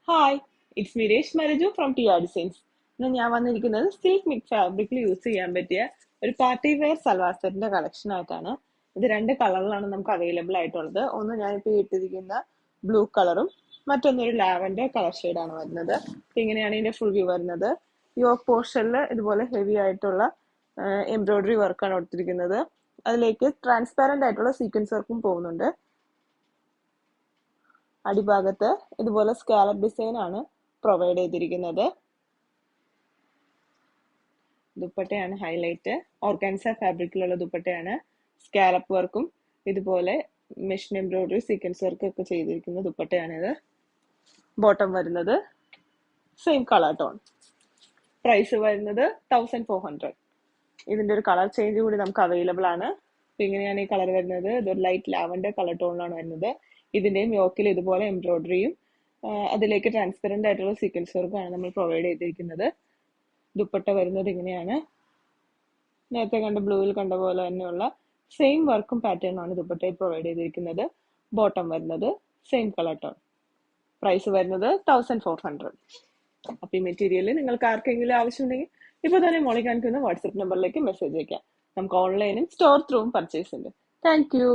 Hi, it's me Reshma Raju from T R designs. ഇന്ന് ഞാൻ വന്നിരിക്കുന്നത് സിൽക്ക് മിക്സ് ഫാബ്രിക്കിൽ യൂസ് ചെയ്യാൻ പറ്റിയ ഒരു പാർട്ടി വെയർ സൽവാർ സെറ്റിന്റെ കളക്ഷൻ ആയിട്ടാണ്. ഇത് രണ്ട് കളറിലാണ് നമുക്ക് അവൈലബിൾ ആയിട്ടുള്ളത്. ഒന്ന് ഞാനിപ്പോൾ ഇട്ടിരിക്കുന്ന ബ്ലൂ കളറും മറ്റൊന്നൊരു ലാവൻഡർ കളർ ഷെയ്ഡാണ് വരുന്നത്. ഇങ്ങനെയാണ് ഇതിന്റെ ഫുൾ വ്യൂ വരുന്നത്. യോക്ക് പോർഷനിൽ ഇതുപോലെ ഹെവി ആയിട്ടുള്ള എംബ്രോയിഡറി വർക്കാണ് കൊടുത്തിരിക്കുന്നത്. അതിലേക്ക് ട്രാൻസ്പാരന്റ് ആയിട്ടുള്ള സീക്വൻസ് വർക്കും പോകുന്നുണ്ട്. അടിഭാഗത്ത് ഇതുപോലെ സ്കാലപ്പ് ഡിസൈൻ ആണ് പ്രൊവൈഡ് ചെയ്തിരിക്കുന്നത്. ദുപ്പട്ടയാണ് ഹൈലൈറ്റ്. ഓർഗാൻസ ഫാബ്രിക്കിലുള്ള ദുപ്പട്ടയാണ്. സ്കാലപ്പ് വർക്കും ഇതുപോലെ മെഷീൻ എംബ്രോയിഡറി സീക്വൻസ് വർക്കും ഒക്കെ ചെയ്തിരിക്കുന്ന ദുപ്പട്ടയാണിത്. ബോട്ടം വരുന്നത് സെയിം കളർ ടോൺ. പ്രൈസ് വരുന്നത് 1400. ഇതിന്റെ ഒരു കളർ ചേഞ്ച് കൂടി നമുക്ക് അവൈലബിൾ ആണ്. ഇങ്ങനെയാണ് ഈ കളർ വരുന്നത്. ഇതൊരു ലൈറ്റ് ലാവൻഡർ കളർ ടോണിലാണ് വരുന്നത്. ഇതിന്റെയും യോക്കിൽ ഇതുപോലെ എംബ്രോയിഡറിയും അതിലേക്ക് ട്രാൻസ്പെറന്റ് ആയിട്ടുള്ള സീക്വൻസ് വർക്കാണ് നമ്മൾ പ്രൊവൈഡ് ചെയ്തിരിക്കുന്നത്. ദുപ്പട്ട വരുന്നത് ഇങ്ങനെയാണ്. നേരത്തെ കണ്ട ബ്ലൂവിൽ കണ്ട പോലെ തന്നെയുള്ള സെയിം വർക്കും പാറ്റേണുമാണ് ദുപ്പട്ടയിൽ പ്രൊവൈഡ് ചെയ്തിരിക്കുന്നത്. ബോട്ടം വരുന്നത് സെയിം കളർ ടോൺ. പ്രൈസ് വരുന്നത് 1400. അപ്പൊ ഈ മെറ്റീരിയൽ നിങ്ങൾക്ക് ആർക്കെങ്കിലും ആവശ്യമുണ്ടെങ്കിൽ ഇപ്പൊ തന്നെ മോളി കാണിക്കുന്ന വാട്സ്ആപ്പ് നമ്പറിലേക്ക് മെസ്സേജ് അയക്കാം. നമുക്ക് ഓൺലൈനും സ്റ്റോർ ത്രൂവും പർച്ചേസ് ഉണ്ട്. Thank you.